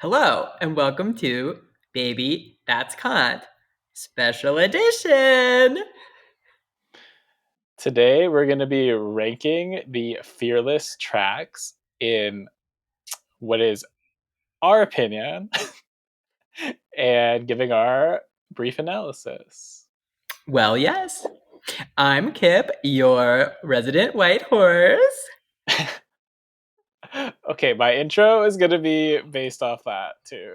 Hello, and welcome to Baby That's Cont Special Edition. Today, we're going to be ranking the Fearless tracks in what is our opinion and giving our brief analysis. Well, yes, I'm Kip, your resident white horse. Okay, my intro is going to be based off that too.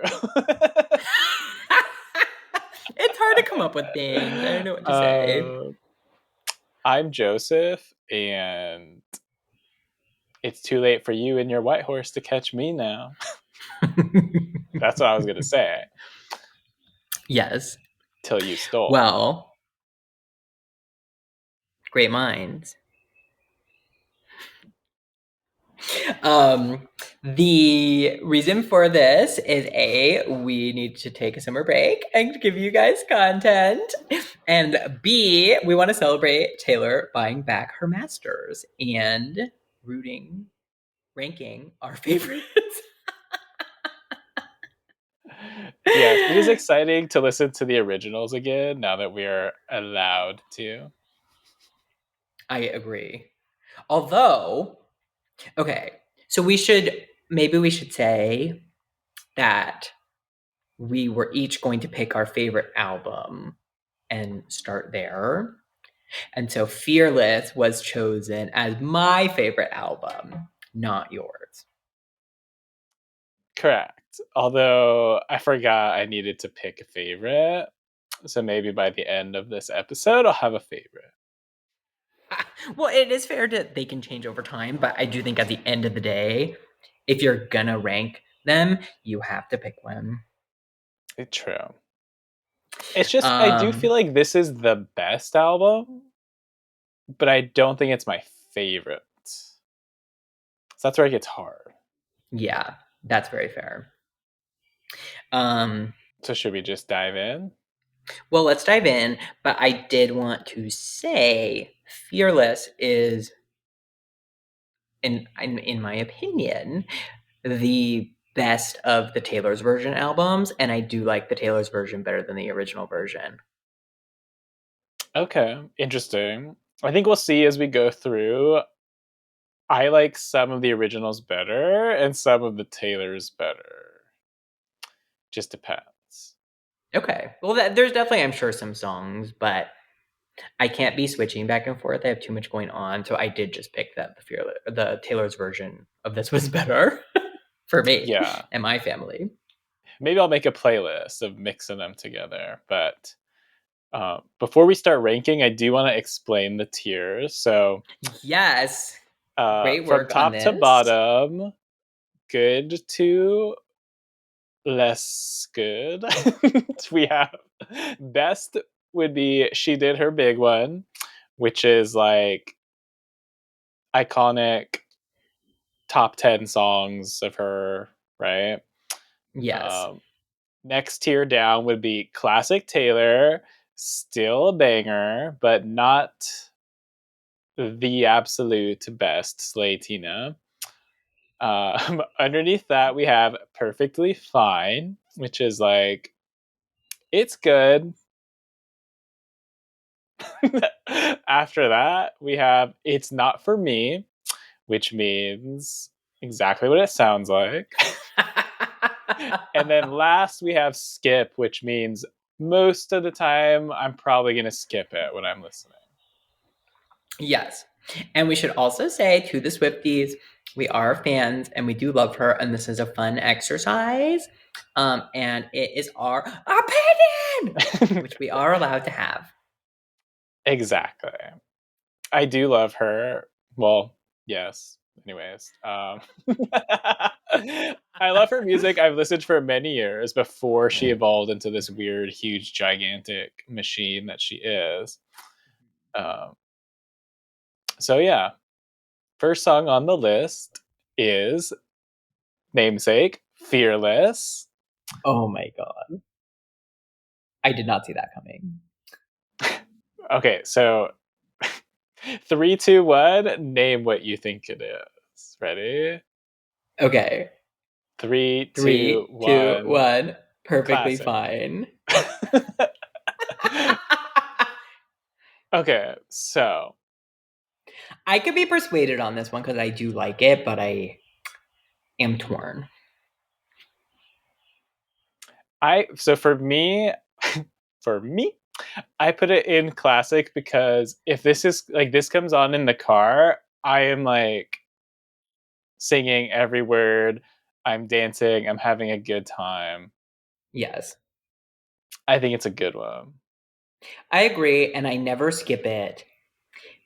It's hard to come up with things. I don't know what to say. I'm Joseph, and it's too late for you and your white horse to catch me now. That's what I was going to say. Yes. Till you stole. Well, great minds. The reason for this is we need to take a summer break and give you guys content. And B, we want to celebrate Taylor buying back her masters and ranking our favorites. Yes, it is exciting to listen to the originals again now that we are allowed to. I agree. Although, okay, so maybe we should say that we were each going to pick our favorite album and start there. And so Fearless was chosen as my favorite album, not yours. Correct. Although I forgot I needed to pick a favorite. So maybe by the end of this episode, I'll have a favorite. Well, it is fair that they can change over time, but I do think at the end of the day, if you're gonna rank them, you have to pick one. It's true. It's just, I do feel like this is the best album, but I don't think it's my favorite. So that's where it gets hard. Yeah, that's very fair. So should we just dive in? Well, let's dive in, but I did want to say Fearless is, in my opinion, the best of the Taylor's version albums, and I do like the Taylor's version better than the original version. Okay, interesting. I think we'll see as we go through. I like some of the originals better and some of the Taylors better. Just depends. Okay. Well, there's definitely, I'm sure, some songs, but I can't be switching back and forth. I have too much going on, so I did just pick that the Taylor's version of this was better for me Yeah. and my family. Maybe I'll make a playlist of mixing them together. But before we start ranking, I do want to explain the tiers. So, Yes. Great from work on top to this. bottom, good to less good, we have best would be She Did Her Big One, which is like iconic top 10 songs of her, right? Yes. Um, Next tier down would be Classic Taylor, still a banger, but not the absolute best Slay Tina. Underneath that, we have Perfectly Fine, which is like, it's good. After that, we have It's Not For Me, which means exactly what it sounds like. And then last, we have Skip, which means most of the time I'm probably going to skip it when I'm listening. Yes. And we should also say to the Swifties, we are fans and we do love her, and this is a fun exercise. And it is our opinion, which we are allowed to have. Exactly. I do love her. Well, yes. Anyways, I love her music. I've listened for many years before she evolved into this weird, huge, gigantic machine that she is. Um, so yeah, first song on the list is Namesake, Fearless. Oh my God. I did not see that coming. Okay, so 3, 2, 1, name what you think it is. Ready? Okay. Three, two, Three, two, one. one. Perfectly Classic. fine. Okay, so I could be persuaded on this one because I do like it, but I am torn. for me, for me, I put it in classic because if this comes on in the car, I am like singing every word. I'm dancing. I'm having a good time. Yes. I think it's a good one. I agree, and I never skip it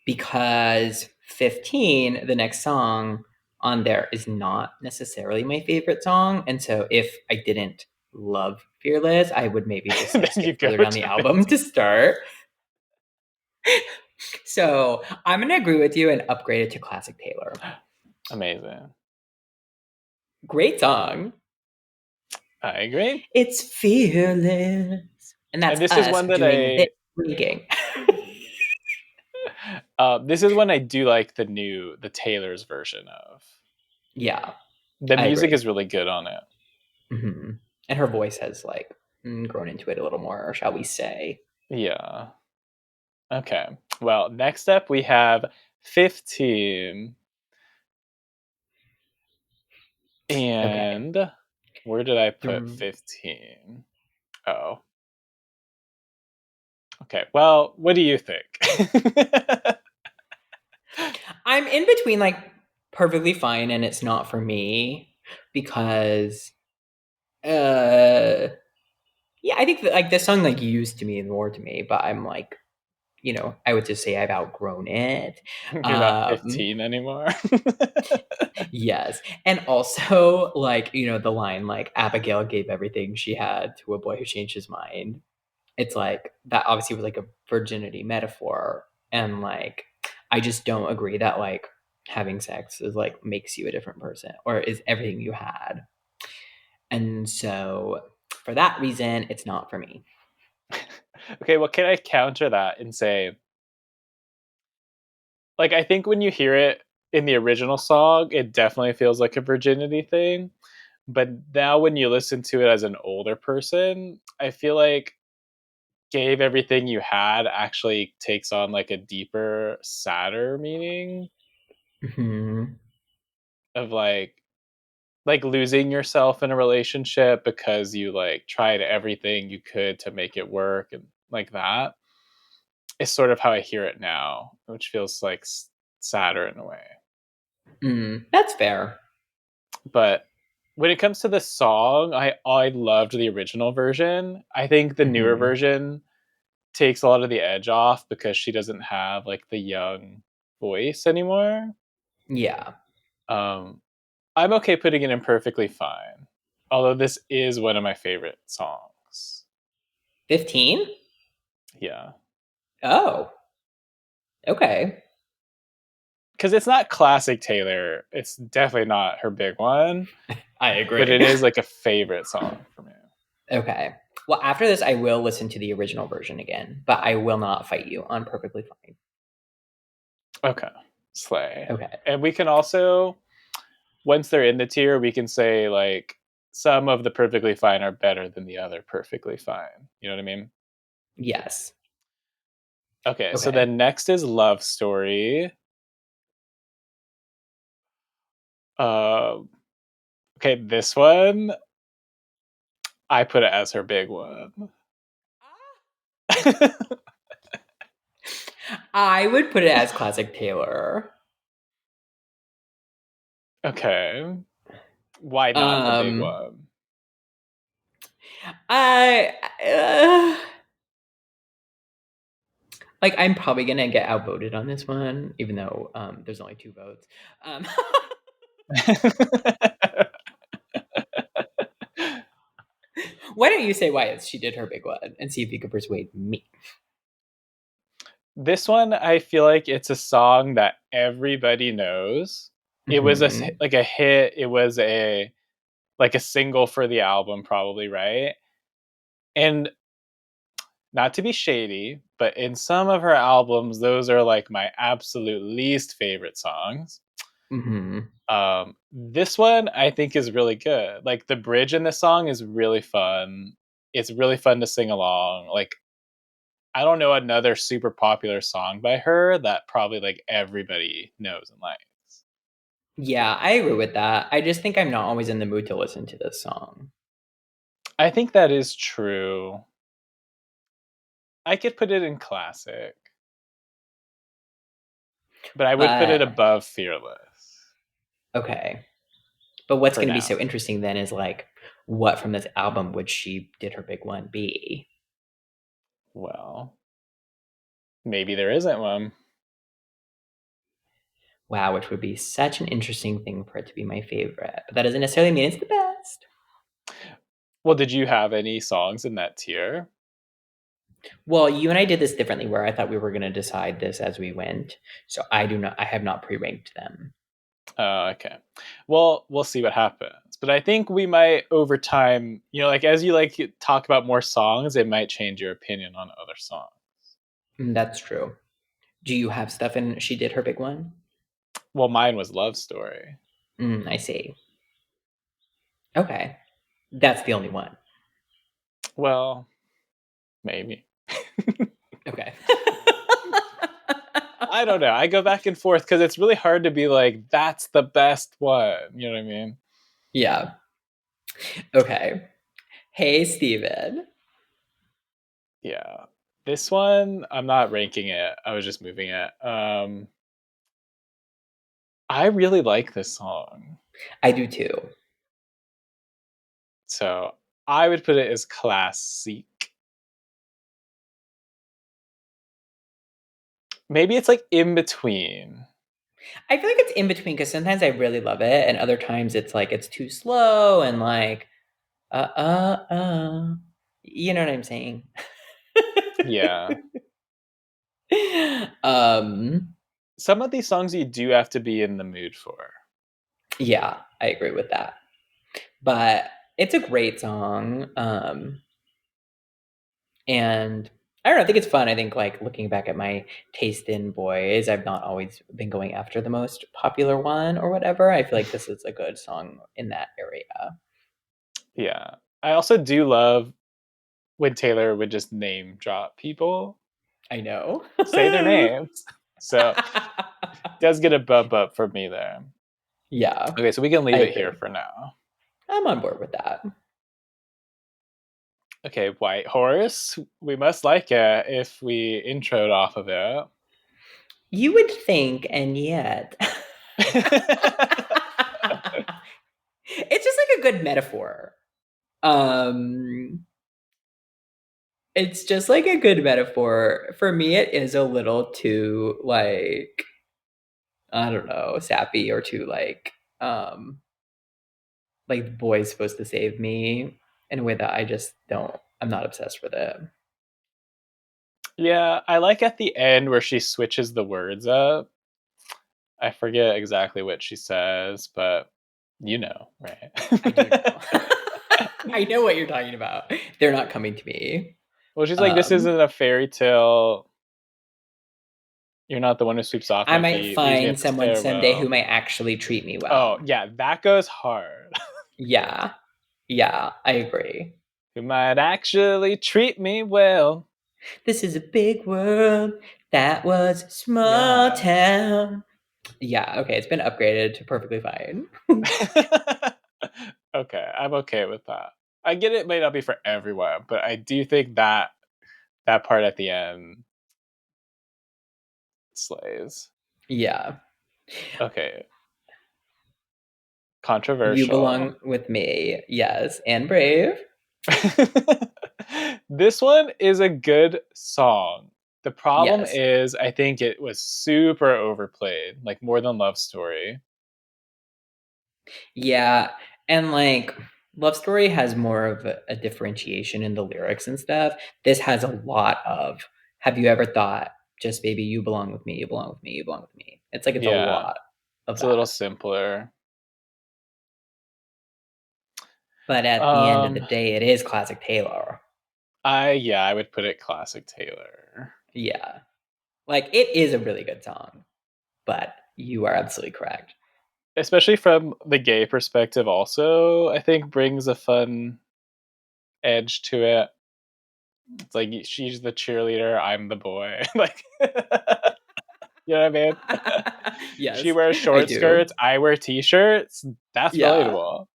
because 15, the next song on there, is not necessarily my favorite song. And so if I didn't love Fearless, I would maybe just Then like you skip go further down the to album 15. to start. So I'm going to agree with you and upgrade it to Classic Taylor. Amazing. Great song. I agree. It's Fearless. And And that's this is us one that doing this ranking. this is one I do like the Taylor's version of. Yeah, The I music agree. is really good on it. Hmm. And her voice has like grown into it a little more, shall we say. Yeah. Okay. Well, next up we have 15. Okay. And where did I put The 15? Oh. Okay. Well, what do you think? I'm in between like perfectly fine and it's not for me because uh yeah, I think that, like this song like used to mean more to me, but I'm like, I would just say I've outgrown it. You're not Um 15 anymore. yes. And also like, the line like Abigail gave everything she had to a boy who changed his mind. It's like that obviously was like a virginity metaphor, and like I just don't agree that like having sex is like makes you a different person or is everything you had. And so for that reason it's not for me. Okay, well, can I counter that and say, like, I think when you hear it in the original song, it definitely feels like a virginity thing. But now when you listen to it as an older person, I feel like gave everything you had actually takes on like a deeper, sadder meaning Hmm. of like losing yourself in a relationship because you like tried everything you could to make it work and like that is sort of how I hear it now, which feels like sadder in a way. That's fair. But when it comes to the song, I loved the original version. I think the newer Hmm. version takes a lot of the edge off because she doesn't have like the young voice anymore. Yeah. Um, I'm okay putting it in perfectly fine. Although this is one of my favorite songs. 15. Yeah. Oh, okay. Because it's not classic Taylor. It's definitely not her big one, I but agree. it is like a favorite song for me. Okay. Well, after this I will listen to the original version again, but I will not fight you on perfectly fine. Okay. Slay. Okay. And we can also, once they're in the tier, we can say like some of the perfectly fine are better than the other perfectly fine. You know what I mean? Yes. Okay, so Okay. then next is Love Story. Uh, okay, this one I put it as her big one. I would put it as classic Taylor. Okay, why not the big Um, one? I like. I'm probably gonna get outvoted on this one, even though there's only two votes. Um, why don't you say why she did her big one and see if you could persuade me? This one, I feel like it's a song that everybody knows. It was Hmm. like a hit. It was a like a single for the album, probably, right? And not to be shady, but in some of her albums, those are like my absolute least favorite songs. Hmm. This one I think is really good. Like the bridge in this song is really fun. It's really fun to sing along. Like I don't know another super popular song by her that probably like everybody knows and likes. Yeah, I agree with that. I just think I'm not always in the mood to listen to this song. I think that is true. I could put it in classic, but I would put it But above Fearless okay. But what's for going to be now. so interesting then is like, what from this album would she did her big one be? Well, maybe there isn't one. Wow, which would be such an interesting thing for it to be my favorite. But that doesn't necessarily mean it's the best. Well, did you have any songs in that tier? Well, you and I did this differently where I thought we were going to decide this as we went. So I have not pre-ranked them. Okay. Well, we'll see what happens. But I think we might over time, like as you like talk about more songs, it might change your opinion on other songs. That's true. Do you have stuff in she did her big one? Well, mine was Love Story. I see. Okay. That's the only one. Well, maybe. Okay. I don't know. I go back and forth because it's really hard to be like, that's the best one. You know what I mean? Yeah. Okay. Hey, Steven. Yeah. This one, I'm not ranking it. I was just moving it. I really like this song. I do too. So I would put it as classic. Maybe it's like in between. I feel like it's in between because sometimes I really love it, and other times it's like it's too slow and like, uh, you know what I'm saying? Yeah. um, Some of these songs you do have to be in the mood for. yeah, I agree with that. But it's a great song. And I don't know, I think it's fun. I think like looking back at my taste in boys, I've not always been going after the most popular one or whatever. I feel like this is a good song in that area. Yeah. I also do love when Taylor would just name drop people, I know. say their names. So does get a bump up for me there. Yeah, Okay, so we can I leave it here agree. for now. I'm on board with that. Okay, White Horse. We must like it if we introed off of it. You would think, and yet. It's just like a good metaphor. Um it's just like a good metaphor. For me it is a little too like I don't know, sappy or too like the boy's supposed to save me in a way that I just don't I'm not obsessed with it. Yeah, I like at the end where she switches the words up. I forget exactly what she says, but right? I do know. I know what you're talking about. They're not coming to me. Well, she's like, this Um isn't a fairy tale. You're not the one who sweeps off I my might feet. These find gifts someone someday who farewell. might actually treat me Oh, well. yeah, that goes hard. Yeah. Yeah, I agree. Who might actually treat me well. This is a big world. That was small Yeah. town. Yeah, okay, it's been upgraded to perfectly fine. Okay, I'm okay with that. I get it may not be for everyone, but I do think that part at the end slays. Yeah. Okay, You controversial. belong with me. Yes, and brave. This one is a good song. The problem Yes. is, I think it was super overplayed, like more than Love Story. Yeah, and like Love Story has more of a differentiation in the lyrics and stuff. This has a lot of have you ever thought just baby you belong with me, you belong with me, you belong with me. It's like it's a Yeah, lot of it's a little that. simpler. But at the end of the Um, day it is classic Taylor. I would put it classic Taylor. Yeah. Like it is a really good song, but you are absolutely correct. especially from the gay perspective also, I think brings a fun edge to it. It's like she's the cheerleader, I'm the boy. Like you know what I mean? She Yes, wears I short do. skirts, I wear t-shirts. That's Yeah, relatable.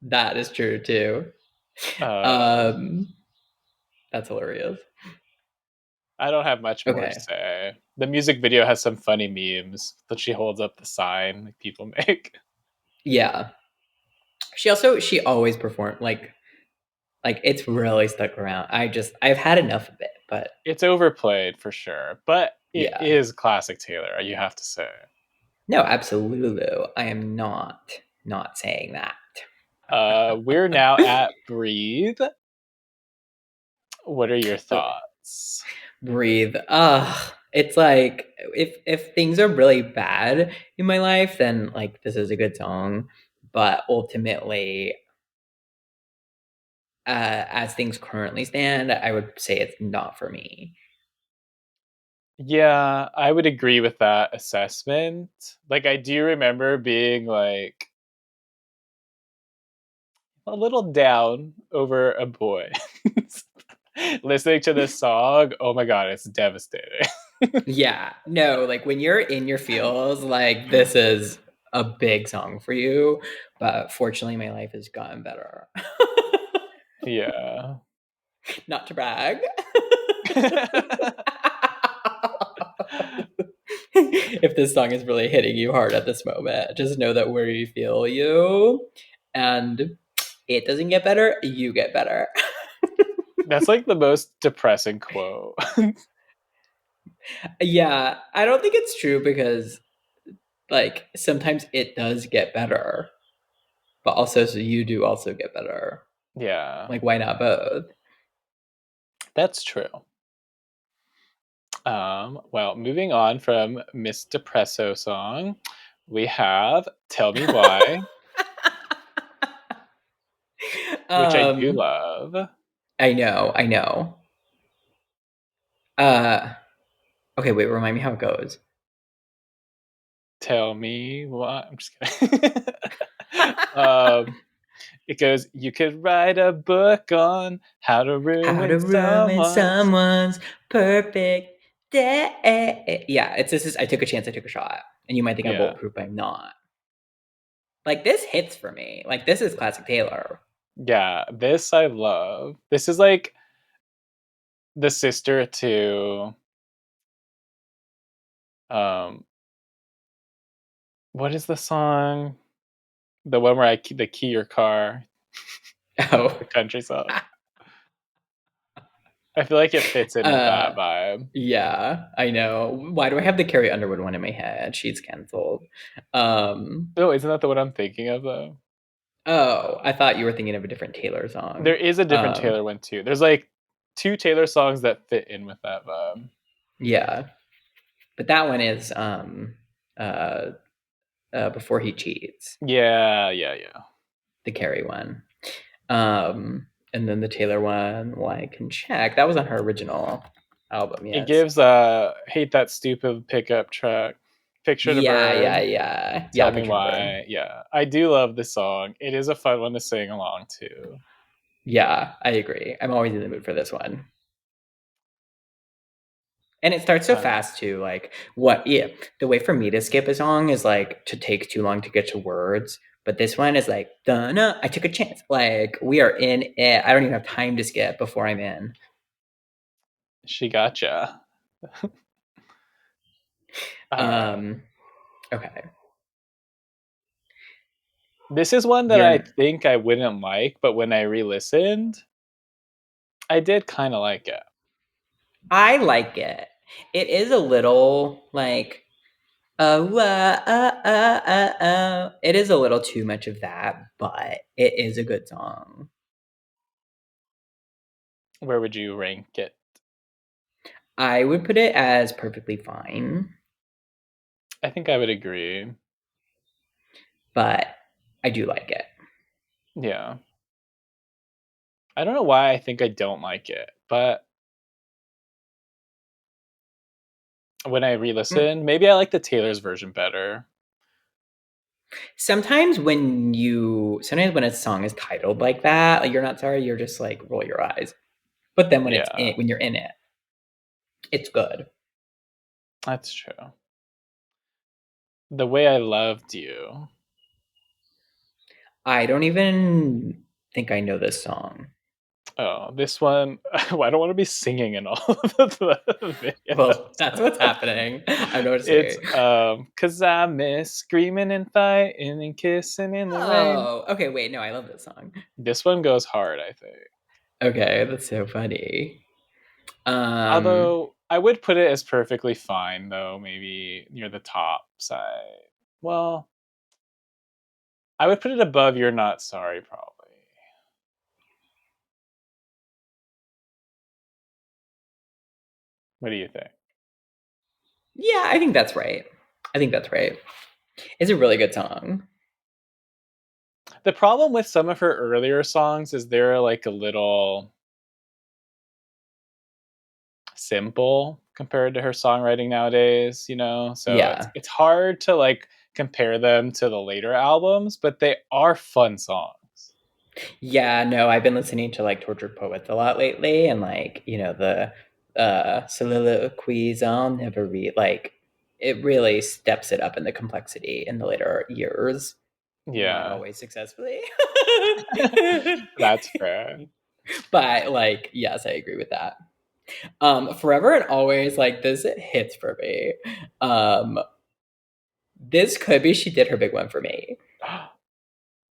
that is true too. Um, Um, that's hilarious. I don't have much more to Okay. say. The music video has some funny memes that she holds up the sign like people make. Yeah. She always performed like it's really stuck around. I've had enough of it, but It's overplayed for sure, but it yeah. is classic Taylor, you have to say. No, absolutely. I am not saying that. We're now at Breathe. What are your Okay. thoughts? Breathe. It's like if things are really bad in my life, then like this is a good song. But ultimately, as things currently stand, I would say it's not for me. Yeah, I would agree with that assessment. Like, I do remember being like a little down over a boy. Listening to this song, oh my god, it's devastating. Yeah, no, like when you're in your feels, like this is a big song for you. But fortunately, my life has gotten better. Yeah. Not to brag. If this song is really hitting you hard at this moment, just know that where you feel you, and it doesn't get better, you get better. That's like the most depressing quote. Yeah, I don't think it's true because like sometimes it does get better, but also so you do also get better. Yeah, Like why not both? that's true. Well, moving on from Miss Depresso song, we have Tell Me Why, which I do um, love. I know. Uh, okay, wait, remind me how it goes. Tell me why. I'm just kidding. um, it goes, you could write a book on how to How ruin to ruin someone's. someone's perfect day. Yeah, it's this is I took a chance, I took a shot. And you might think I'm Yeah. bulletproof, but I'm not. Like this hits for me. Like this is classic Taylor. Yeah, this I love. This is like the sister to um what is the song? The one where the key your car, Oh. the country song. I feel like it fits in with that uh vibe. yeah, I know. Why do I have the Carrie Underwood one in my head? She's canceled. Um No, isn't that the one I'm thinking of though? oh, I thought you were thinking of a different Taylor There song. is a different Taylor one too. There's like two Taylor songs that fit in with that vibe. Yeah. But that one is uh Before He Cheats, Yeah, yeah, yeah. the Carrie one. And then the Taylor one, well, I can check. That was on her original album, It yes. gives hate that stupid pickup truck. Picture to Yeah, yeah, burn. yeah. Yeah, Tell me Picture to Burn. why. Yeah. I do love this song. It is a fun one to sing along to. Yeah, I agree. I'm always in the mood for this one. And it starts so Uh, fast too. Like what yeah, the way for me to skip a song is like to take too long to get to words. But this one is like, duh, I took a chance. Like we are in it. I don't even have time to skip before I'm in. she gotcha. All right. Um, okay. This is one that I You're think I wouldn't like, but when I re-listened, I did kind of like it. I like it. It is a little like it is a little too much of that, but it is a good song. Where would you rank it? I would put it as perfectly fine, I think I would agree. but I do like it. Yeah. I don't know why I think I don't like it, but when I Mm, re-listen, maybe I like the Taylor's version better. Sometimes when a song is titled like that, like, you're not sorry, you're just like roll your eyes. But then Yeah, when you're in it, it's good. that's true. The Way I Loved You. I don't even think I know this song. Oh, this one. Well, I don't want to be singing in all of the Well, videos. that's what's happening. I'm It's noticing. 'cause I miss screaming and fighting and kissing in the rain. Oh, okay. Wait, no, I love this song. This one goes hard, I think. Okay, that's so funny. Um, Although I would put it as perfectly fine, though maybe near the top side. Well, I would put it above You're Not Sorry, probably. What do you think? yeah, I think that's right. I think that's right. It's a really good song. The problem with some of her earlier songs is they're like a little simple compared to her songwriting nowadays, you know? So it's Yeah. it's hard to like compare them to the later albums, but they are fun songs. Yeah, no, I've been listening to like Tortured Poets a lot lately, and like, the soliloquies I'll never read, like it really steps it up in the complexity in the later years. Not Yeah. always successfully. That's fair. But like, yes, I agree with that. Forever and always, like this hits for me. Um, this could be she did her big one for me.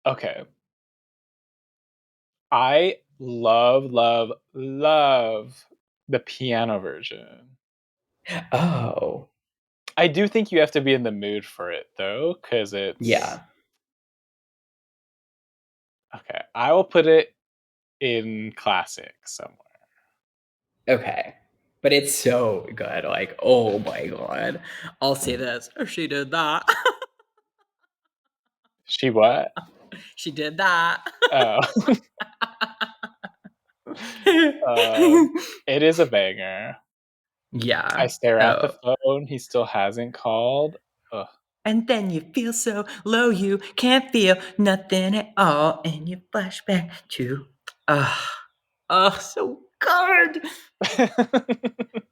Okay. I love, love, love the piano version. Oh, I do think you have to be in the mood for it though, because it's yeah. okay. I will put it in classic somewhere. Okay. But it's so good. Like, oh my god. I'll say this. She did that. She what? She did that. Oh, it is a banger. I Yeah. stare at the Oh. phone. He still hasn't called. Ugh. And then you feel so low you can't feel nothing at all. And you flash back to so good.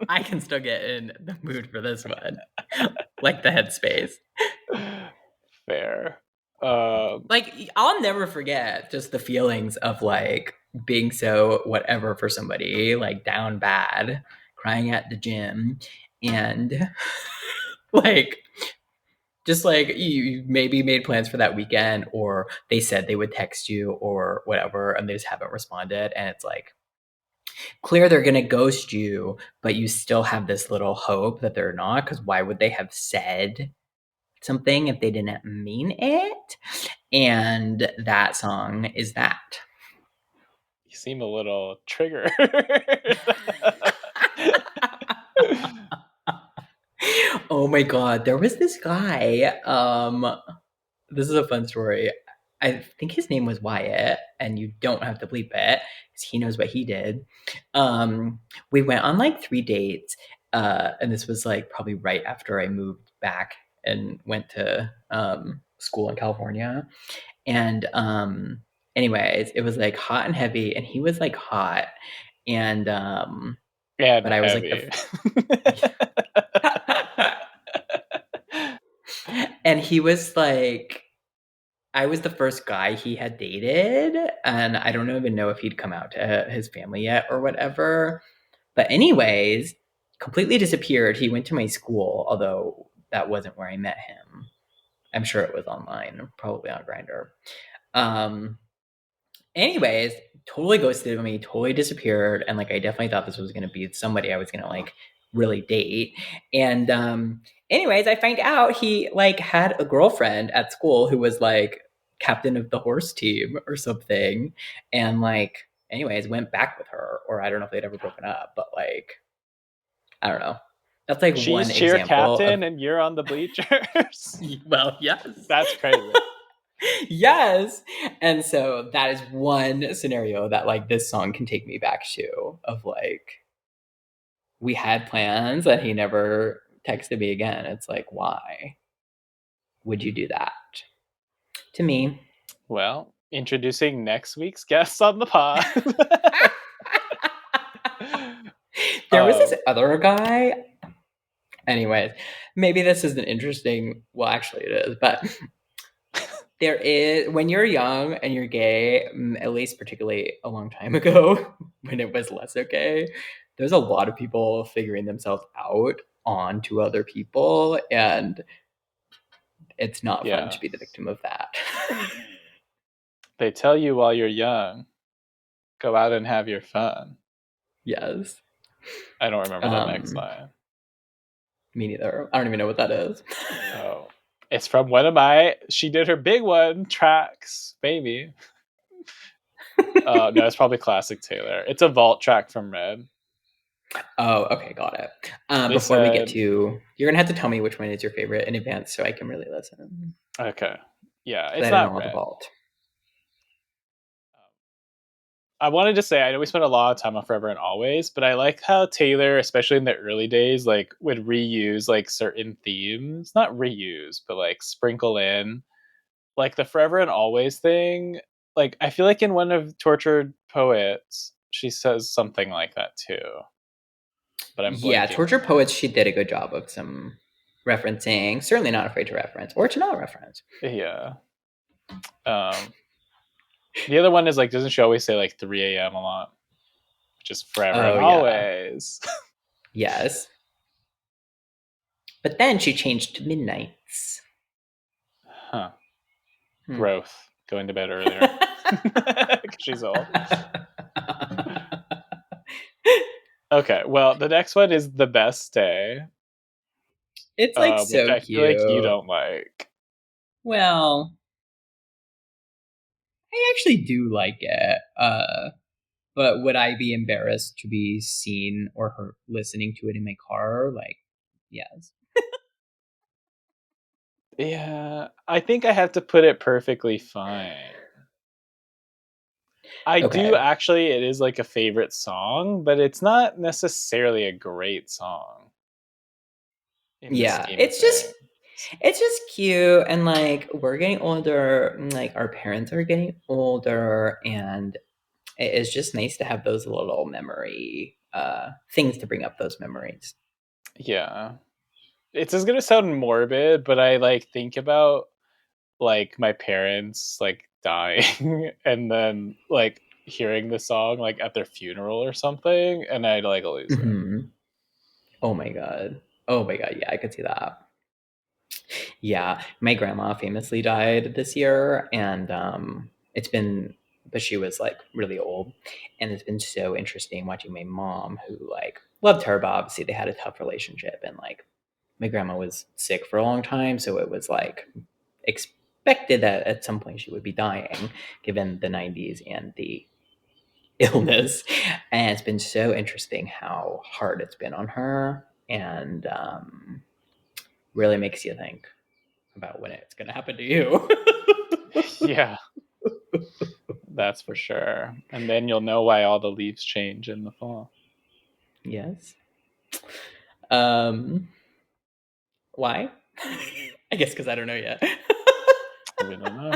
I can still get in the mood for this one. Like the headspace. Fair. Um, Like I'll never forget just the feelings of like being so whatever for somebody, like down bad, crying at the gym, and like just like you maybe made plans for that weekend, or they said they would text you or whatever, and they just haven't responded, and it's like clear they're gonna ghost you, but you still have this little hope that they're not, because why would they have said something if they didn't mean it? And that song is that. you seem a little triggered. Oh my god, there was this guy. This is a fun story. I think his name was Wyatt, and you don't have to bleep it because he knows what he did. Um, we went on like 3 dates, and this was like probably right after I moved back and went to school in California. And anyways, it was like hot and heavy, and he was like hot, and And but I was like heavy. and he was like I was the first guy he had dated, and I don't even know if he'd come out to his family yet or whatever. But anyways, completely disappeared. He went to my school, although that wasn't where I met him. I'm sure it was online, probably on Grinder. Um, anyways, totally ghosted me, totally disappeared, and like I definitely thought this was gonna be somebody I was gonna like really date. And anyways, I find out he like had a girlfriend at school who was like captain of the horse team or something, and like anyways went back with her, or I don't know if they'd ever broken up, but like I don't know. That's like She's one cheer example of captain and you're on the bleachers. well, yes. That's crazy. Yes. And so that is one scenario that like this song can take me back to, of like we had plans and he never texted me again. It's like, why would you do that? to me. Well, introducing next week's guests on the pod. There was this um, other guy. Anyways, maybe this isn't interesting. Well, actually, it is. But there is, when you're young and you're gay, at least particularly a long time ago, when it was less okay, there's a lot of people figuring themselves out onto other people, and it's not fun yeah, to be the victim of that. they tell you while you're young, go out and have your fun. Yes. I don't remember the next Um, line. Me neither. I don't even know what that is. Oh, it's from one of my. She did her big one tracks, baby. No, it's probably classic Taylor. It's a vault track from Red. Oh, okay, got it. They Before we get said, to, you're gonna have to tell me which one is your favorite in advance so I can really listen. okay, yeah, Because it's I don't know not all the Red. vault. I wanted to say I know we spent a lot of time on Forever and Always, but I like how Taylor, especially in the early days, like would reuse like certain themes. Not reuse, but like sprinkle in. Like the Forever and Always thing. Like I feel like in one of Tortured Poets, she says something like that too. But I'm Yeah, blanking Torture on it. Poets, she did a good job of some referencing. Certainly not afraid to reference or to not reference. Yeah. Um the other one is like doesn't she always say like 3 a.m. a lot? Which is forever and Oh, yeah. always. Yes. But then she changed to Midnights. Huh. Hmm. Growth. Going to bed earlier. Because she's old. Okay, well, the next one is The Best Day, It's like which so I feel like you cute. don't like. Well, I actually do like it. But would I be embarrassed to be seen or heard listening to it in my car? Like, yes. Yeah, I think I have to put it perfectly fine. I do Okay. actually, it is like a favorite song, but it's not necessarily a great song in the Yeah. scheme of things. It's just cute, and like we're getting older, and, like our parents are getting older, and it's just nice to have those little memory things to bring up those memories. Yeah. It's just gonna sound morbid, but I like think about like my parents like dying and then like hearing the song like at their funeral or something, and I'd like lose it. Hmm. Oh my god. Oh my god. Yeah, I could see that. Yeah, my grandma famously died this year, and it's been, but she was like really old, and it's been so interesting watching my mom, who like loved her, but obviously they had a tough relationship, and like my grandma was sick for a long time, so it was like expected that at some point she would be dying, given the '90s and the illness, and it's been so interesting how hard it's been on her, and really makes you think about when it's going to happen to you. Yeah, that's for sure. And then you'll know why all the leaves change in the fall. Yes. Um, why? I guess because I don't know yet. We don't know.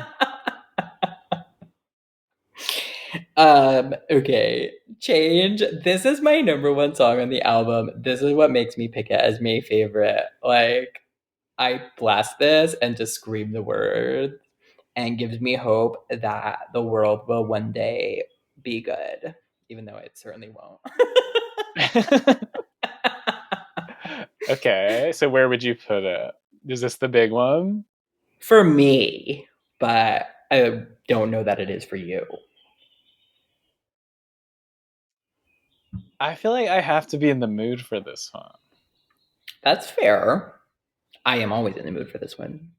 Okay. Change. This is my number one song on the album. This is what makes me pick it as my favorite. Like, I blast this and just scream the word, and gives me hope that the world will one day be good, even though it certainly won't. Okay, so where would you put it? Is this the big one? For me, but I don't know that it is for you. I feel like I have to be in the mood for this one. That's fair. I am always in the mood for this one.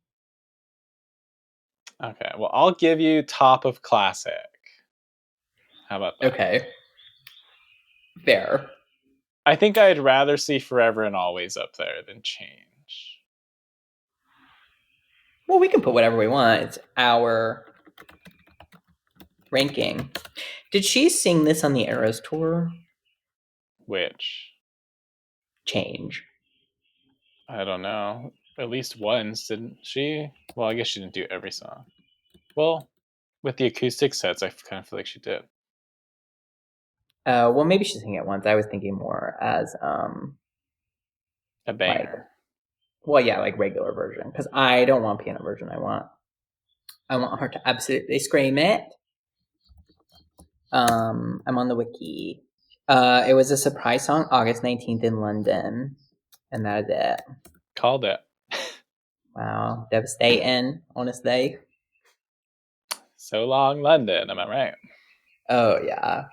Okay, well, I'll give you top of classic. How about that? Okay, fair. I think I'd rather see Forever and Always up there than Change. Well, we can put whatever we want. It's our ranking. Did she sing this on the Eras tour? Which, Change. I don't know. At least once, didn't she? Well, I guess she didn't do every song. Well, with the acoustic sets, I kind of feel like she did. Well, maybe she sang it once. I was thinking more as A like, banger. well, yeah, like regular version, because I don't want piano version. I want her to absolutely scream it. I'm on the wiki. It was a surprise song, August 19th in London, and that is it. Called it. Wow, devastating, honestly. So long, London. Am I right? Oh yeah,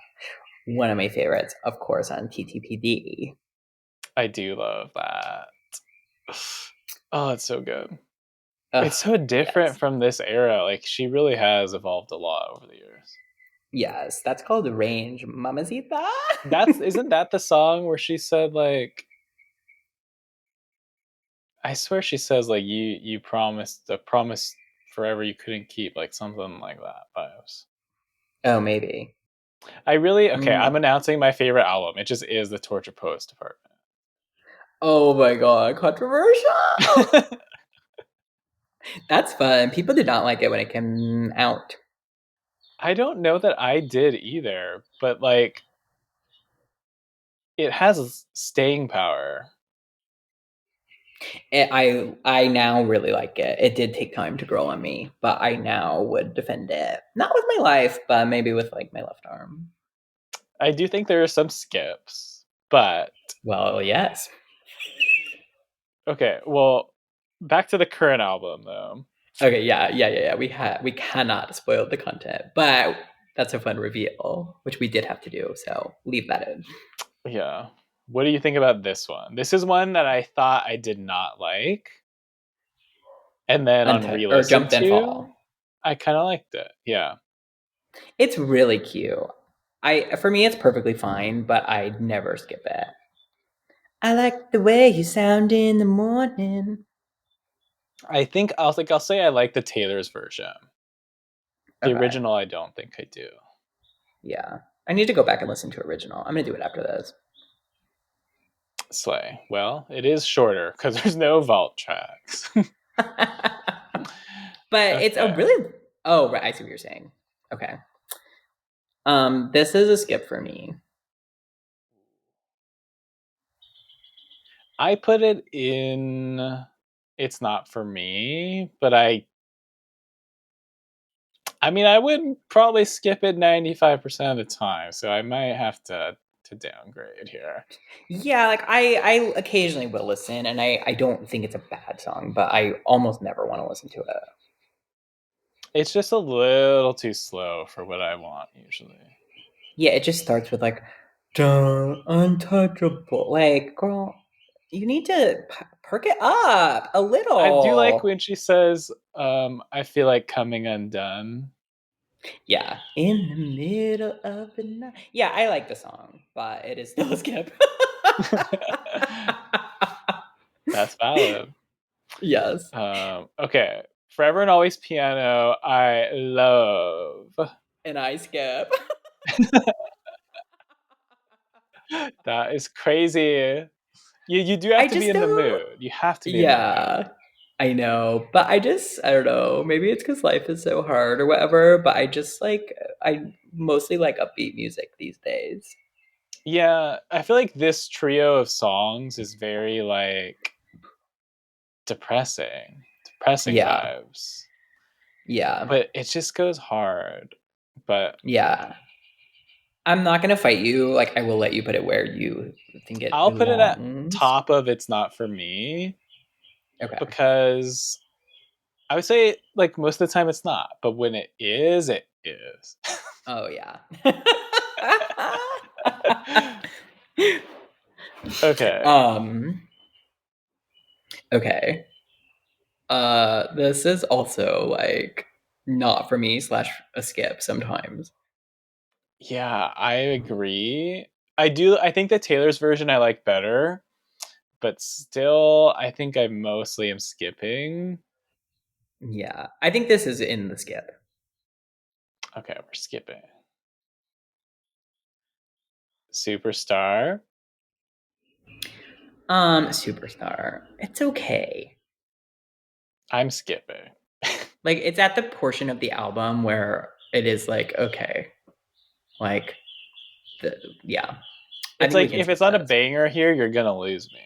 one of my favorites, of course, on TTPD. I do love that. Oh, it's so good. It's Ugh, so different yes, from this era. Like she really has evolved a lot over the years. yes, that's called Range, Mamacita. That's isn't that the song where she said like I swear she says like you promised a promise forever you couldn't keep, like something like that vibes. Oh, maybe. I really okay, I'm Mm. announcing my favorite album. It just is the Torture Post Department. Oh my god, controversial. That's fun. People did not like it when it came out. I don't know that I did either, but like it has staying power. I now really like it. It did take time to grow on me, but I now would defend it. Not with my life, but maybe with like my left arm. I do think there are some skips, but Well, yes. okay, well, back to the current album though. Okay, yeah. We cannot spoil the content, but that's a fun reveal, which we did have to do. So leave that in. Yeah. What do you think about this one? This is one that I thought I did not like, and then on Or re-listen jump then to, fall. I kind of liked it. Yeah. It's really cute. For me it's perfectly fine, but I'd never skip it. I like the way you sound in the morning. I think I'll say I like the Taylor's version. The Okay. original I don't think I do. Yeah. I need to go back and listen to original. I'm gonna do it after this. Slay. Well, it is shorter because there's no vault tracks. But it's a Okay. really oh right, I see what you're saying. Okay. This is a skip for me. I put it in it's not for me, but I mean I would probably skip it 95% of the time, so I might have to downgrade here. Yeah, like I occasionally will listen and I don't think it's a bad song, but I almost never want to listen to it. It's just a little too slow for what I want usually. Yeah, it just starts with like "Dun, untouchable." Like, girl, you need to perk it up a I do like little. when she says, I feel like coming undone. Yeah, in the middle of the night. Yeah, I like the song, but it is still a skip. That's valid. Yes, Okay. Forever and Always Piano, I love. and I skip. That is crazy. You do have I to be just in the don't. mood. You have to be in the mood. Yeah, I know, but I don't know. Maybe it's because life is so hard or whatever. But I mostly like upbeat music these days. Yeah, I feel like this trio of songs is very like depressing Yeah, vibes. yeah, But it just goes hard. But yeah. I'm not gonna fight you. Like I will let you put it where you think it I'll put it at belongs. top of It's Not For Me Okay. because I would say like most of the time it's not, but when it is, it is. Oh yeah. Okay. um. Okay. This is also like not for me slash a skip sometimes. Yeah, I agree. I think the Taylor's version I like better, but still I think I mostly am skipping. Yeah, I think this is in the skip. Okay, we're skipping. Superstar. Superstar. It's okay. I'm skipping. Like it's at the portion of the album where it is like, okay, like the yeah. I It's think we like can if skip it's not a this. banger here, you're gonna lose me.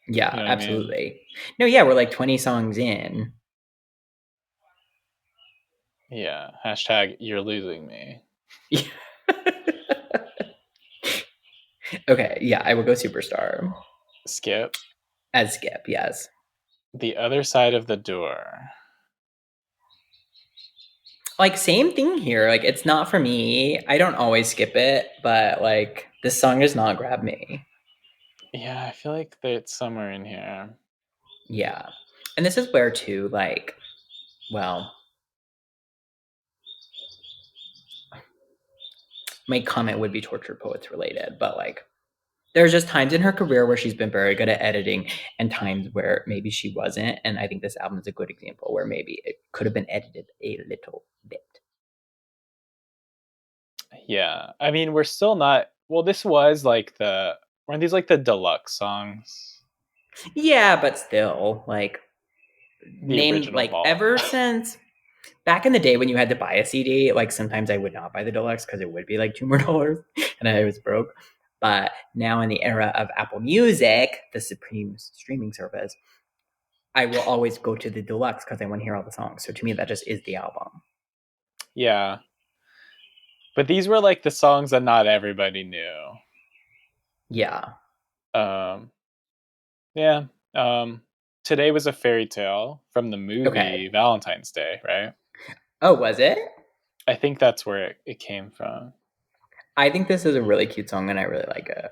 You Yeah, know what I mean? absolutely. No, yeah, we're like 20 songs in. Yeah. Hashtag you're losing me. Okay, yeah, I will go Superstar Skip. as Skip, yes. The other side of the door. Like same thing here. Like it's not for me. I don't always skip it, but like this song does not grab me. Yeah, I feel like it's somewhere in here. Yeah. And this is where too, like, well, my comment would be Tortured Poets related, but like there's just times in her career where she's been very good at editing and times where maybe she wasn't. And I think this album is a good example where maybe it could have been edited a little bit. Yeah. I mean, we're still not. Well, this was like the. Weren't these like the deluxe songs? Yeah, but still, like, The name, original like, vault. ever since back in the day when you had to buy a CD, like, sometimes I would not buy the deluxe because it would be like $2 more and I was broke. But now in the era of Apple Music, the supreme streaming service, I will always go to the deluxe because I want to hear all the songs. So to me, that just is the album. Yeah. But these were like the songs that not everybody knew. Yeah. Um, yeah. Um, Today was a fairy tale from the Okay. movie Valentine's Day, right? Oh, was it? I think that's where it came from. I think this is a really cute song and I really like it.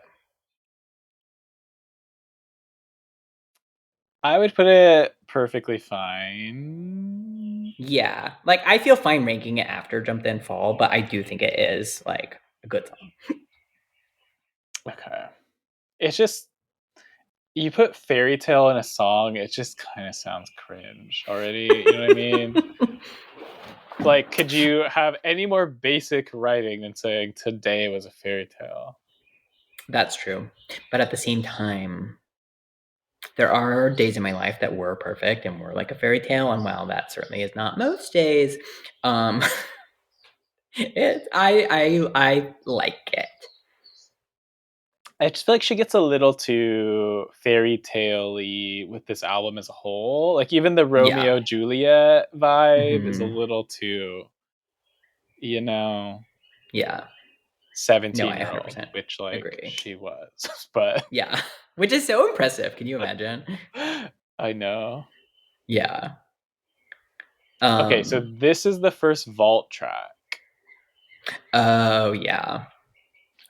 I would put it perfectly fine. Yeah. Like, I feel fine ranking it after Jump Then Fall, but I do think it is, like, a good song. Okay. It's just you put fairy tale in a song, it just kind of sounds cringe already. You know what I mean? Like, could you have any more basic writing than saying today was a fairy tale? That's true. But at the same time, there are days in my life that were perfect and were like a fairy tale, and while that certainly is not most days, um, I like it. I just feel like she gets a little too fairy tale-y with this album as a whole. Like even the Yeah. Romeo Juliet vibe is a Hmm. little too, you know, Yeah. No, I 17-year-old, 100% which like agree. she was. But Yeah, which is so impressive. Can you imagine? I know. Yeah. Okay, so Um. this is the first vault track. Oh yeah.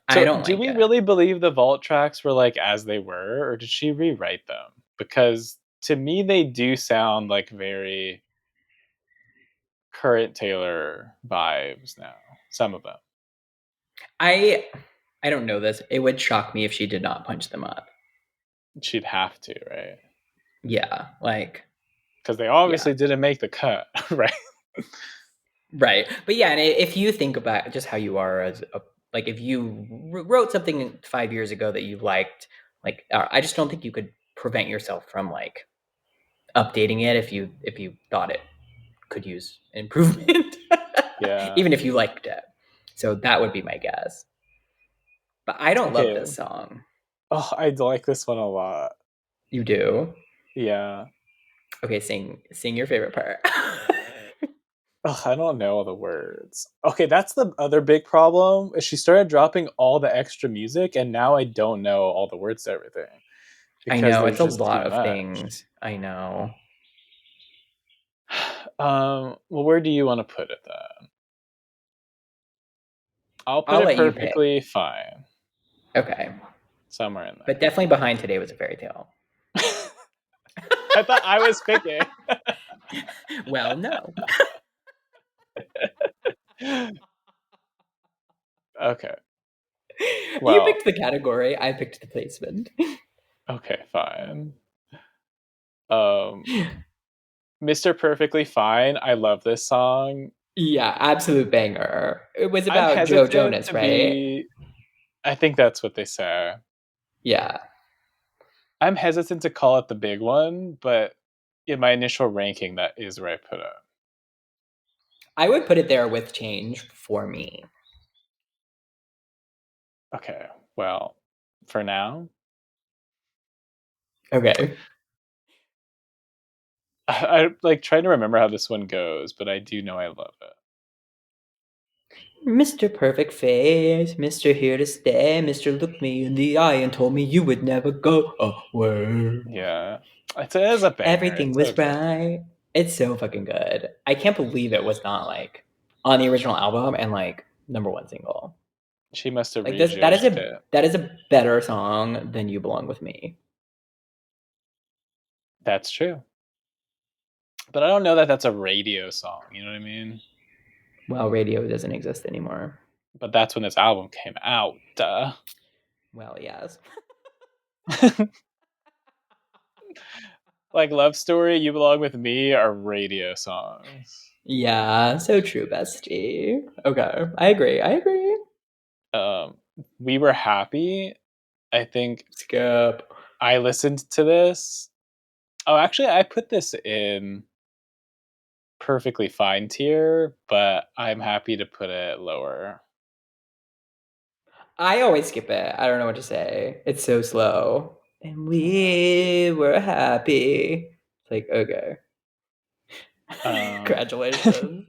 I So don't do like we it. really believe the vault tracks were like as they were, or did she rewrite them? Because to me they do sound like very current Taylor vibes now. Some of them. I I don't know this. It would shock me if she did not punch them up. She'd have to, right? Yeah. Like Because they yeah. obviously didn't make the cut, right? Right. But yeah, and if you think about just how you are as a like if you wrote something 5 years ago that you liked, like I just don't think you could prevent yourself from like updating it if you thought it could use improvement, Yeah. even if you liked it. So that would be my guess. But I don't love Okay. this song. Oh, I like this one a lot. You do? Yeah. Okay, sing your favorite part. Ugh, I don't know all the words. Okay, that's the other big problem. Is she started dropping all the extra music, and now I don't know all the words to everything I because know there's it's a just too lot of much. things. I know. Well, where do you want to put it then? I'll put I'll it let you pick. perfectly fine Okay. somewhere in But definitely behind today was a fairy tale. there. I thought I was picking. Well, no. Okay. You Well, picked the category, I picked the placement. okay, fine. Um, Mr. Perfectly Fine. I love this song. Yeah, absolute banger. It was I'm about Joe hesitant Jonas, to right? be. I think that's what they say. Yeah. I'm hesitant to call it the big one, but in my initial ranking, that is where I put it. I would put it there with Change for me. Okay, well, for now, Okay. I like trying to remember how this one goes, but I do know I love it. Mr. Perfect Face, Mr. Here to Stay, Mr. Looked me in the eye and told me you would never go away. Yeah, it is a banger. Everything It's so was good. right. It's so fucking good. I can't believe it was not like on the original album and like number one single. She must have Like this, that is rejudged a it. that is a better song than You Belong with Me. That's true. But I don't know that that's a radio song. You know what I mean? Well, radio doesn't exist anymore. But that's when this album came out. Well, yes. Like Love Story, You Belong with Me are radio songs. Yeah, so true, bestie. Okay, I agree. I agree. Um, we Were Happy. I think Skip. I listened to this. Oh, actually, I put this in perfectly fine tier, but I'm happy to put it lower. I always skip it. I don't know what to say. It's so slow. And we were happy. It's like, okay. Um, Congratulations.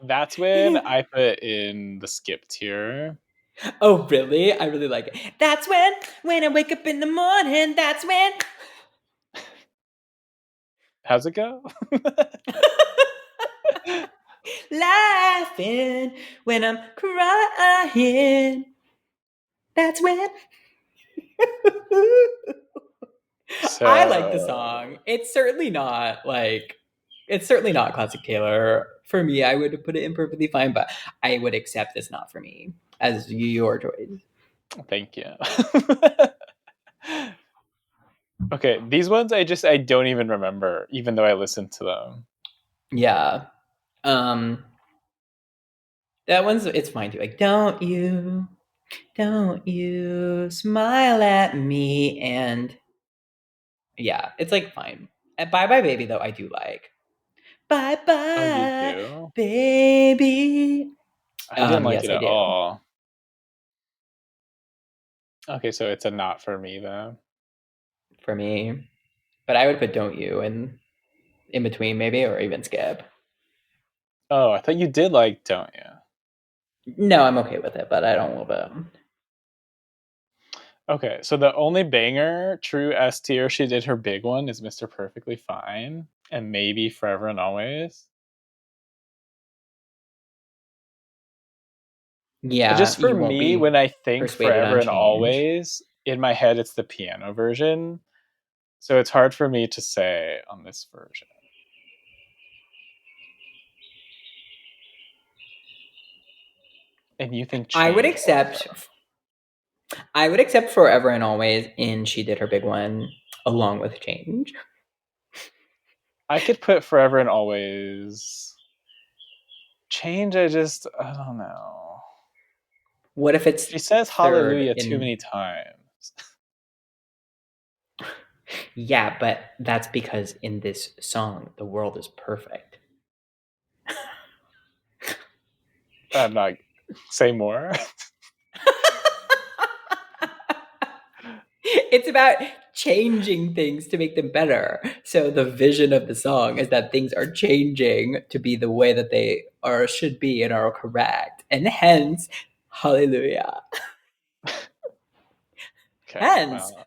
that's when I put in the skip tier. Oh, really? I really like it. That's when I wake up in the morning, that's when. How's it go? Laughing when I'm crying. That's when. I like the So song. It's certainly not classic Taylor. For me, I would put it in perfectly fine, but I would accept this not for me as your choice. thank you. Okay, these ones I don't even remember, even though I listened to them. Yeah. Um that one's it's fine too. Like, don't you smile at me and yeah, it's like fine. And Bye Bye Baby though I do like. Bye Oh, you bye do? baby. I didn't like Yes it I at do. all. Okay, so it's a not for me then. For me. But I would put Don't You in between maybe or even skip. Oh, I thought you did like Don't You? No, I'm okay with it, but I don't love it. Okay, so the only banger, true S tier, she did her big one is Mr. Perfectly Fine and maybe Forever and Always. Yeah, Just for you won't me, be when I think persuaded Forever on and change. Always, in my head it's the piano version. So it's hard for me to say on this version. And you think I would change accept also. I would accept Forever and Always in She Did Her Big One along with change. I could put Forever and Always. Change, I don't know. What if it's She says third hallelujah too in many times. yeah, but that's because in this song the world is perfect. I'm not say more. It's about changing things to make them better. So the vision of the song is that things are changing to be the way that they are should be and are correct. And hence, hallelujah. Okay, Hence, well,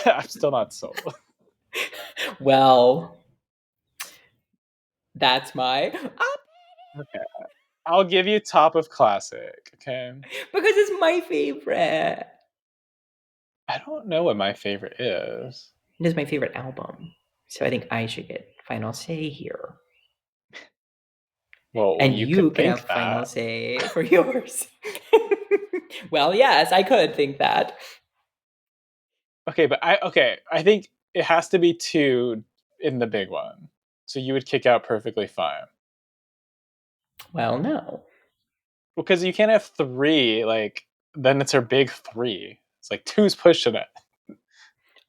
I'm still not sold. well, that's my Okay, I'll give you top of classic. Okay, because it's my favorite. I don't know what my favorite is. It is my favorite album. So I think I should get final say here. Well, And you you could can think have final that. say for yours. Well, yes, I could think that. Okay, but I think it has to be two in the big one. So you would kick out perfectly fine. Well, no. Because you can't have three, like then it's her big three. It's like two's pushing it.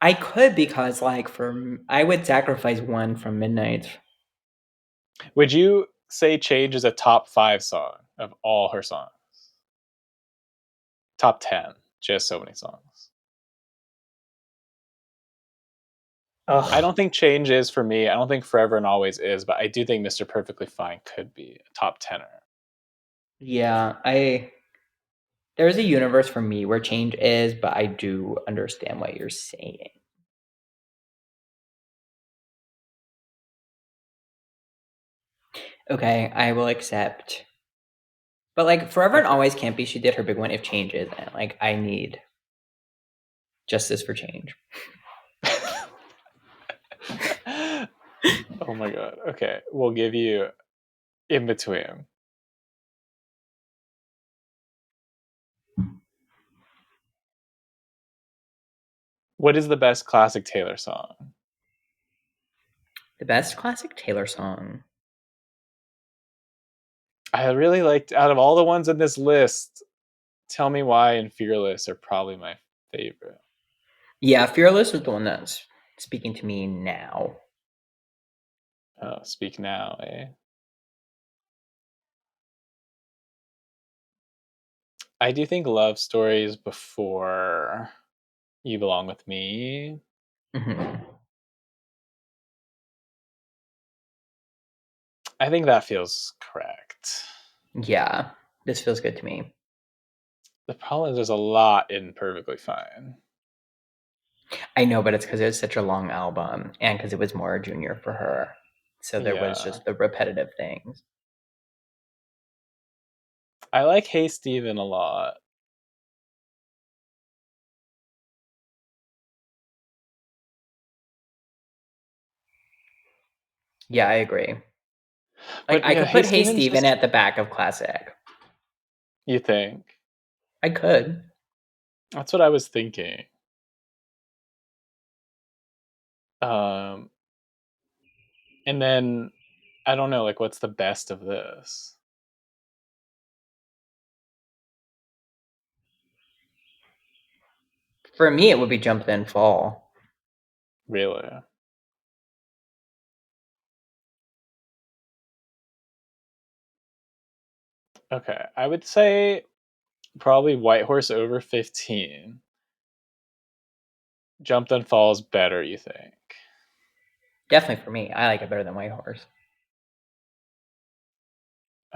I could because, like, I would sacrifice one from Midnight. Would you say Change is a top 5 song of all her songs? Top 10. She has so many songs. I Oh, don't think Change is for me. I don't think Forever and Always is, but I do think Mr. Perfectly Fine could be a top 10er. yeah. There is a universe for me where change is, but I do understand what you're saying. Okay, I will accept. But like forever and Okay. always can't be. She did her big one if change is, and like I need justice for change. Oh my god. Okay, we'll give you In Between. What is the best classic Taylor song? The best classic Taylor song. I really liked out of all the ones in this list, Tell Me Why and Fearless are probably my favorite. Yeah, Fearless was the one that's speaking to me now. Oh, Speak Now, eh? I do think Love Stories before You Belong With Me. Hmm. I think that feels correct. Yeah, this feels good to me. The problem is there's a lot in Perfectly Fine. I know, but it's because it was such a long album and because it was more junior for her. So there was Yeah. just the repetitive things. I like Hey Steven a lot. Yeah, I agree. Like But I yeah, could Hey put Hey Steven's Steven just, at the back of classic. you think. I could. That's what I was thinking. Um and then I don't know, like what's the best of this? For me, it would be Jump Then Fall. Really? Okay. I would say probably White Horse over 15. Jump Then Falls better, you think? Definitely for me. I like it better than White Horse.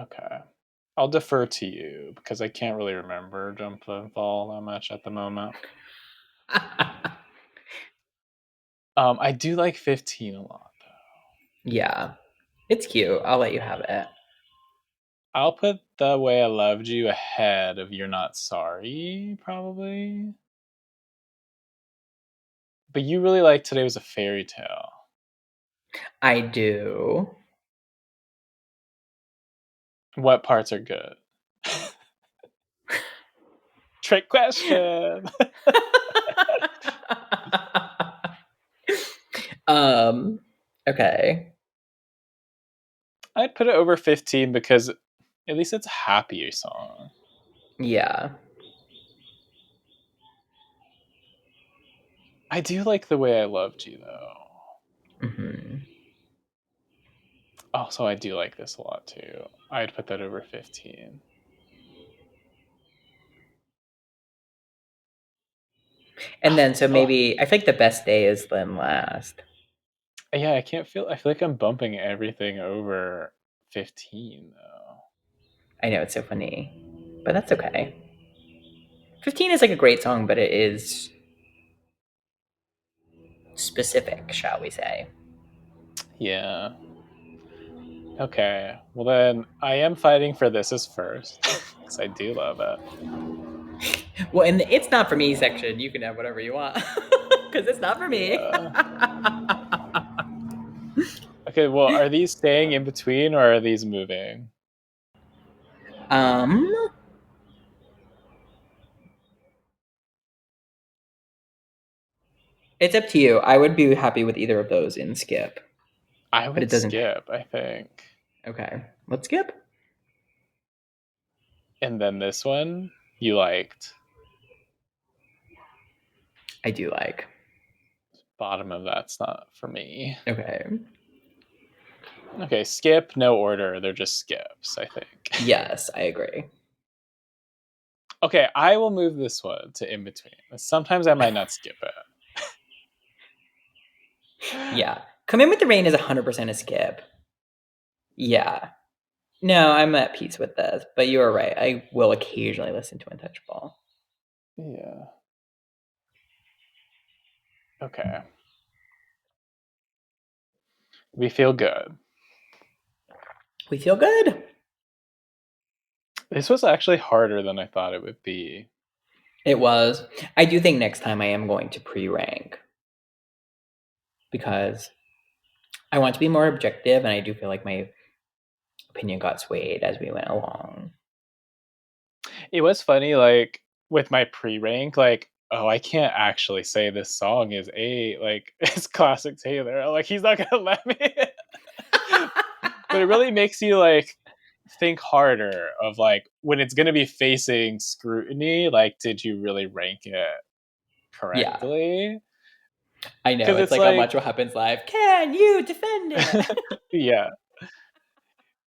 Okay. I'll defer to you because I can't really remember Jump Then Fall that much at the moment. I do like 15 a lot though. Yeah, it's cute. I'll let you have it. I'll put The Way I Loved You ahead of You're Not Sorry, probably. But you really like Today Was a Fairy Tale. I do. What parts are good? Trick question. um. Okay. I'd put it over 15 because at least it's a happier song. Yeah. I do like The Way I Loved You though. Hmm. Also, I do like this a lot too. I'd put that over 15. And then so Oh, maybe I think the best day is then last. yeah, I feel like I'm bumping everything over 15 though. I know it's so funny, but that's okay. 15 is like a great song, but it is specific, shall we say. Yeah. Okay. Well then I am fighting for This Is First because I do love it. Well, in the it's not for me section, you can have whatever you want because it's not for me. Yeah. Okay, well, are these staying in between or are these moving? um, it's up to you. I would be happy with either of those in skip, I but would it doesn't. skip, I think. Okay, let's skip. And then this one you liked. I do like. Bottom of that's not for me. Okay. Okay, skip, no order. They're just skips, I think. Yes, I agree. Okay, I will move this one to in between. Sometimes I might not skip it. Yeah. Come In With the Rain is 100% a skip. Yeah. No, I'm at peace with this, but you are right. I will occasionally listen to Untouchable. Yeah. Okay. We feel good. We feel good. This was actually harder than I thought it would be. It was. I do think next time I am going to pre-rank because I want to be more objective, and I do feel like my opinion got swayed as we went along. It was funny, like with my pre-rank, like, oh, I can't actually say this song is like it's classic Taylor. Like he's not gonna let me. But it really makes you like think harder of like when it's gonna be facing scrutiny, like did you really rank it Yeah, correctly? I know. Because It's it's like on like, Watch What Happens Live. Can you defend it? yeah.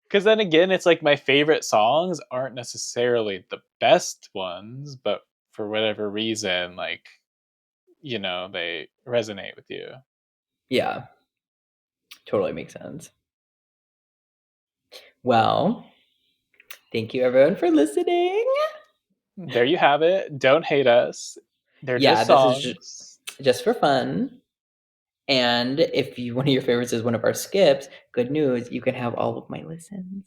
Because then again, it's like my favorite songs aren't necessarily the best ones, but for whatever reason, like, they resonate with you. Yeah, totally makes sense. Well, thank you everyone for listening. There you have it. Don't hate us. They're Yeah, just this is songs. just for fun. And if one of your favorites is one of our skips, good news, you can have all of my listens.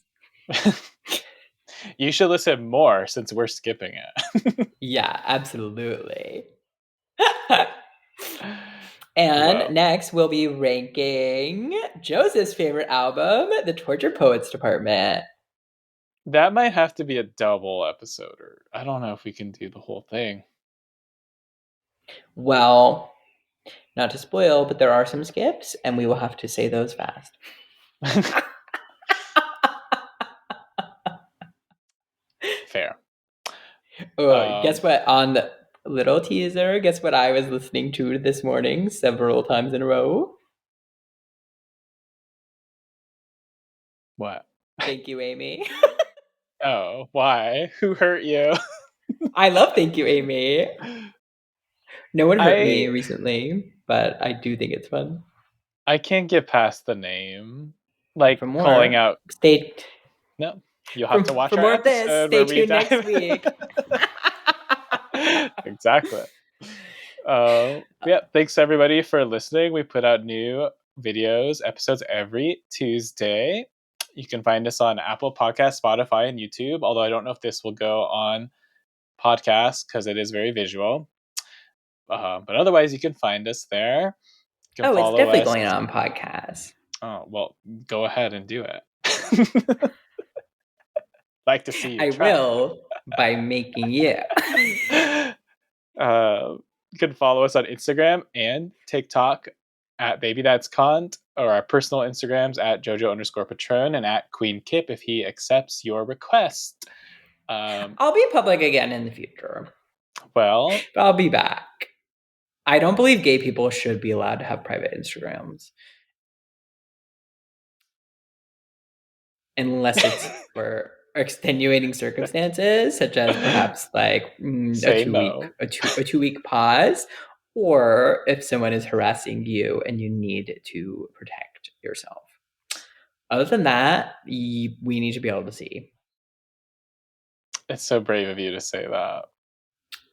You should listen more since we're skipping it. Yeah, absolutely. And Well, next, we'll be ranking Joseph's favorite album, The Tortured Poets Department. that might have to be a double episode, or I don't know if we can do the whole thing. Well, not to spoil, but there are some skips, and we will have to say those fast. Fair. Oh, Um, guess what? On the little teaser, guess what I was listening to this morning several times in a row? what? Thank you, Amy. Oh, why? Who hurt you? I love Thank You, Amy. No one hurt me I recently, but I do think it's fun. I can't get past the name. Like For calling more, out, stay no, you'll have to watch for our more of this. episode Stay where we tuned next dive. week. Exactly. Yeah, thanks everybody for listening. We put out new episodes every Tuesday. You can find us on Apple Podcasts, Spotify, and YouTube, although I don't know if this will go on podcast because it is very visual. But otherwise, you can find us there. You can Oh, it's follow definitely us. going on podcast. Oh, well, go ahead and do it. Like to see you I try. will by making you. You can follow us on Instagram and TikTok at Baby That's Cont, or our personal Instagrams at Jojo_Patron and at Queen Kip if he accepts your request. I'll be public again in the future, Well, but I'll be back. I don't believe gay people should be allowed to have private Instagrams unless it's for extenuating circumstances, such as perhaps like a say 2 week no. a 2 week pause, or if someone is harassing you and you need to protect yourself. Other than that, we need to be able to see. It's so brave of you to say that.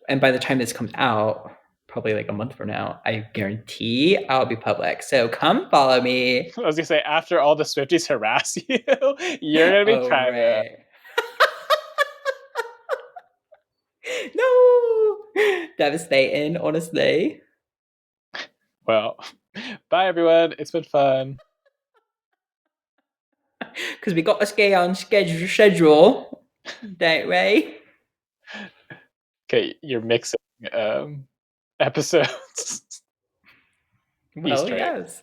And by the time this comes out, probably like a month from now, I guarantee I'll be public. So come follow me. I was gonna say, after all the Swifties harass you, you're gonna be Oh, private. right. No. Devastating, honestly. Well, bye everyone. It's been fun. Because we got to stay on schedule, don't we? Okay, you're mixing episodes. Well, Easter egg. yes.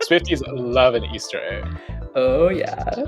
Swifties love an Easter egg. Oh, yeah.